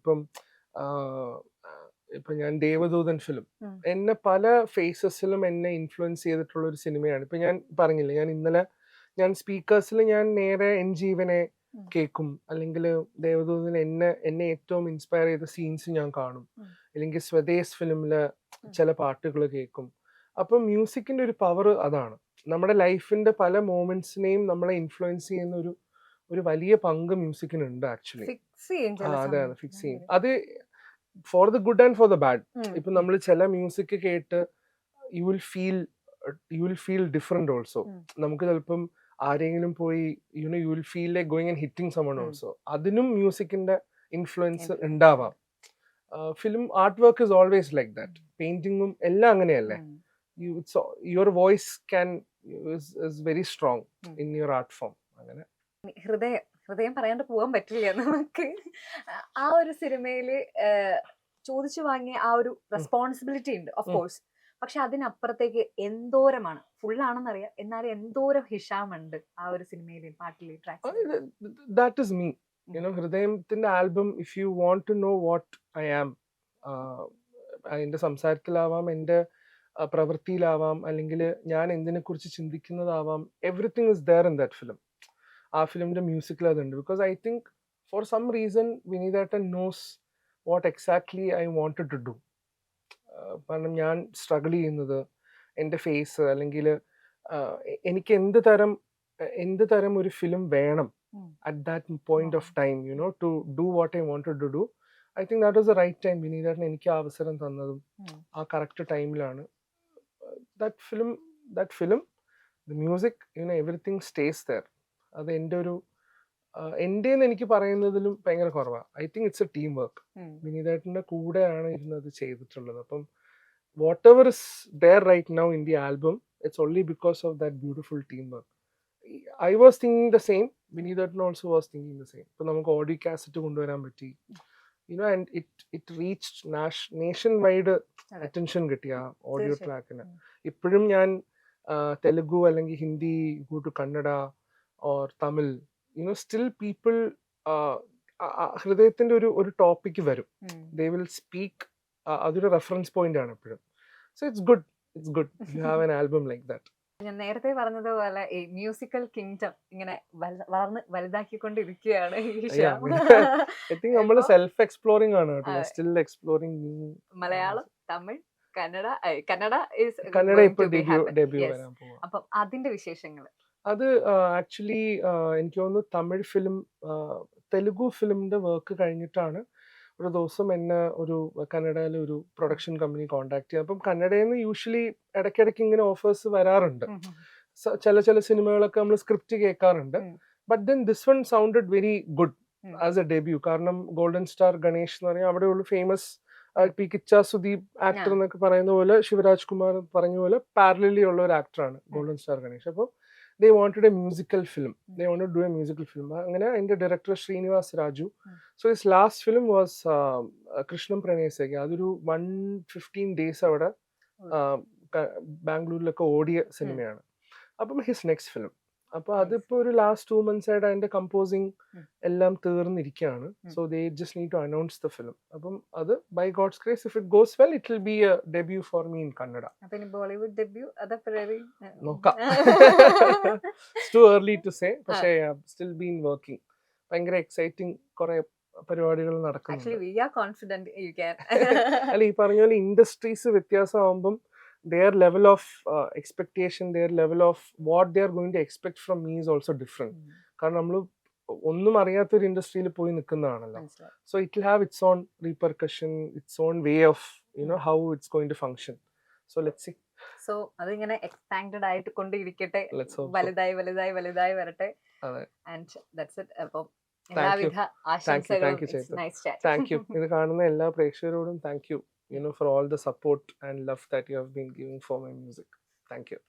ഇപ്പൊ ഞാൻ ദേവദൂതൻ ഫിലിം എന്നെ പല ഫേസസിലും എന്നെ ഇൻഫ്ലുവൻസ് ചെയ്തിട്ടുള്ള ഒരു സിനിമയാണ്. ഇപ്പൊ ഞാൻ പറഞ്ഞില്ലേ, ഞാൻ ഇന്നലെ ഞാൻ സ്പീക്കേഴ്സിൽ ഞാൻ നേരെ എൻ ജീവനെ കേൾക്കും, അല്ലെങ്കിൽ ദേവദൂതൻ എന്നെ ഏറ്റവും ഇൻസ്പയർ ചെയ്ത സീൻസ് ഞാൻ കാണും, അല്ലെങ്കിൽ സ്വദേശ് ഫിലിമിലെ ചില പാട്ടുകൾ കേൾക്കും. അപ്പം മ്യൂസിക്കിന്റെ ഒരു പവർ അതാണ്. നമ്മുടെ ലൈഫിന്റെ പല മോമെന്റ്സിനെയും നമ്മളെ ഇൻഫ്ലുവൻസ് ചെയ്യുന്ന ഒരു വലിയ പങ്ക് മ്യൂസിക്കിനുണ്ട് ആക്ച്വലി. അതെ, ഫിക്സ് ചെയ്യും. അത് for the good and for the bad. ഇപ്പൊ നമ്മൾ ചില മ്യൂസിക് കേട്ട് you will feel different also. നമുക്ക് ചിലപ്പം ആരെങ്കിലും പോയി you will feel like going and hitting someone also. അതിനും മ്യൂസിക്കിന്റെ ഇൻഫ്ലുവൻസ് ഉണ്ടാവാം. Film art work is always like that. പെയിന്റിങ്ങും എല്ലാം അങ്ങനെയല്ലേ. Your voice is very strong in your art form. അങ്ങനെ ഹൃദയം പറയാണ്ട് പോകാൻ പറ്റില്ല നമുക്ക്. ആ ഒരു സിനിമയില് ചോദിച്ചു വാങ്ങിയ ആ ഒരു റെസ്പോൺസിബിലിറ്റി ഉണ്ട് ഓഫ് കോഴ്സ്. പക്ഷെ അതിനപ്പുറത്തേക്ക് എന്തോരമാണ്, ഫുള്ളാണെന്നറിയാം, എന്നാലും എന്തോരം ഹിഷാം ഉണ്ട് ആ ഒരു സിനിമയില്, പാട്ടില്, ട്രാക്സ്. That is me. ഹൃദയത്തിന്റെ album, if you want to know what I am, എന്റെ സംസാരത്തിലാവാം, എന്റെ പ്രവൃത്തിയിലാവാം, അല്ലെങ്കിൽ ഞാൻ എന്തിനെ കുറിച്ച് ചിന്തിക്കുന്നതാവാം, everything is there in that film. ആ ഫിലിമിന്റെ മ്യൂസിക്കിൽ അതുണ്ട്. Because I think for some reason വിനീതേട്ടൻ knows what exactly I wanted to do. കാരണം ഞാൻ സ്ട്രഗിൾ ചെയ്യുന്നത് എൻ്റെ ഫേസ്, അല്ലെങ്കിൽ എനിക്ക് എന്ത് തരം ഒരു ഫിലിം വേണം at that point of time, to do what I wanted to do. I think that was the right time. വിനീതേട്ടൻ എനിക്ക് ആ അവസരം തന്നതും ആ കറക്റ്റ് ടൈമിലാണ്. that film, the music, everything stays there. അത് എന്റേന്ന് എനിക്ക് പറയുന്നതിലും ഭയങ്കര കുറവാണ്. I think it's a team work. വിനീതേട്ടന്റെ കൂടെയാണ് ഇരുന്നത് ചെയ്തിട്ടുള്ളത്. അപ്പം whatever is there right now in the album, it's only because of that beautiful teamwork. I was thinking the same. വിനീതേട്ടൻ also was thinking the same. ഇപ്പൊ നമുക്ക് ഓഡിയോ കാസറ്റ് കൊണ്ടുവരാൻ പറ്റി, and it reached nationwide attention കിട്ടിയ ഓഡിയോ ട്രാക്കിന്. ഇപ്പോഴും ഞാൻ തെലുഗു അല്ലെങ്കിൽ Hindi, go to Kannada or Tamil, still people ഹൃദയത്തിന്റെ ഒരു ടോപ്പിക്ക് വരും, ദേ വിൽ സ്പീക്ക്. അതൊരു റെഫറൻസ് പോയിന്റ് ആണ് എപ്പോഴും. So it's good you have an album like that. ഞാൻ നേരത്തെ പറഞ്ഞതുപോലെ ഈ മ്യൂസിക്കൽ കിങ്ഡം ഇങ്ങനെ വളർന്ന് വലുതാക്കിക്കൊണ്ടിരിക്കുകയാണ്. നമ്മള് സെൽഫ് എക്സ്പ്ലോറിംഗ് ആണ്, സ്റ്റിൽ എക്സ്പ്ലോറിംഗ്. മലയാളം, തമിഴ്, കന്നഡ ഇപ്പൊ ഡെബ്യൂ വരാൻ പോവാ. അപ്പം അതിന്റെ വിശേഷങ്ങൾ. അത് ആക്ച്വലി എനിക്ക് തോന്നുന്നു തമിഴ് ഫിലിം, തെലുഗു ഫിലിമിന്റെ വർക്ക് കഴിഞ്ഞിട്ടാണ് ഒരു ദിവസം എന്നെ ഒരു കന്നഡയിലെ ഒരു പ്രൊഡക്ഷൻ കമ്പനി കോണ്ടാക്ട് ചെയ്യും. അപ്പം കന്നഡയിൽ നിന്ന് യൂഷ്വലി ഇടയ്ക്കിടയ്ക്ക് ഇങ്ങനെ ഓഫേഴ്സ് വരാറുണ്ട്. ചില സിനിമകളൊക്കെ നമ്മൾ സ്ക്രിപ്റ്റ് കേൾക്കാറുണ്ട്. But then this one sounded very good as A debut. കാരണം ഗോൾഡൻ സ്റ്റാർ ഗണേഷ് എന്ന് പറഞ്ഞാൽ അവിടെയുള്ള famous P Kiccha Sudeep actor എന്നൊക്കെ പറയുന്ന പോലെ, ശിവരാജ് കുമാർ പറഞ്ഞ പോലെ പാരലലി ഉള്ള ഒരു ആക്ടറാണ് ഗോൾഡൻ സ്റ്റാർ ഗണേഷ്. അപ്പോൾ they wanted a musical film. They wanted to do a musical film. അങ്ങനെ അതിന്റെ director Srinivas Raju. So his last film was Krishnam Pranayasakhi. അതൊരു 115 days അവിടെ ബാംഗ്ലൂരിലൊക്കെ ഓടിയ സിനിമയാണ്. അപ്പം ഹിസ് നെക്സ്റ്റ് ഫിലിം അപ്പോൾ അതിപ്പോൾ ഒരു ലാസ്റ്റ് 2 months ആയിട്ട് അതിന്റെ കമ്പോസിങ് ഉം. എല്ലാം തീർന്നിരിക്കുകയാണ്. ഉം. So they just need to announce the film. അപ്പം അത് by god's grace if it goes well it will be a debut for me in Kannada. അപ്പൊ ഇനി ബോളിവുഡ് ഡെബ്യൂ അതെപ്പോഴേ നോക്കാം. It's too early to say. പക്ഷേ സ്റ്റിൽ ബീൻ വർക്കിംഗ്. ഭയങ്കര എക്സൈറ്റിംഗ് കുറെ പരിപാടികൾ ആക്ച്വലി നടക്കുന്നുണ്ട്. We are confident you can. അല്ല, ഈ പറഞ്ഞ പോലെ ഇൻഡസ്ട്രീസ് വ്യത്യാസമാകുമ്പം their level of expectation, their level of what they are going to expect from me is also different. കാരണം നമ്മൾ ഒന്നും അറിയാത്തൊരു ഇൻഡസ്ട്രിയിൽ പോയി നിൽക്കുന്നതാണല്ലോ. So it will have its own repercussion, its own way of how it's going to function. So let's see. So അതിങ്ങനെ എക്സ്പാൻഡഡ് ആയിട്ട് കൊണ്ടിരിക്കട്ടെ, Let's hope so. വലുതായി വലുതായി വലുതായി വരട്ടെ. അതെ. And that's it. അപ്പം Thank you. എല്ലാവിധ Thank you, ആശംസകളും. Chaitanya. Nice chat. Thank you. ഇത് കാണുന്ന എല്ലാ പ്രേക്ഷകരോടും thank you, for all the support and love that you have been giving for my music. Thank you.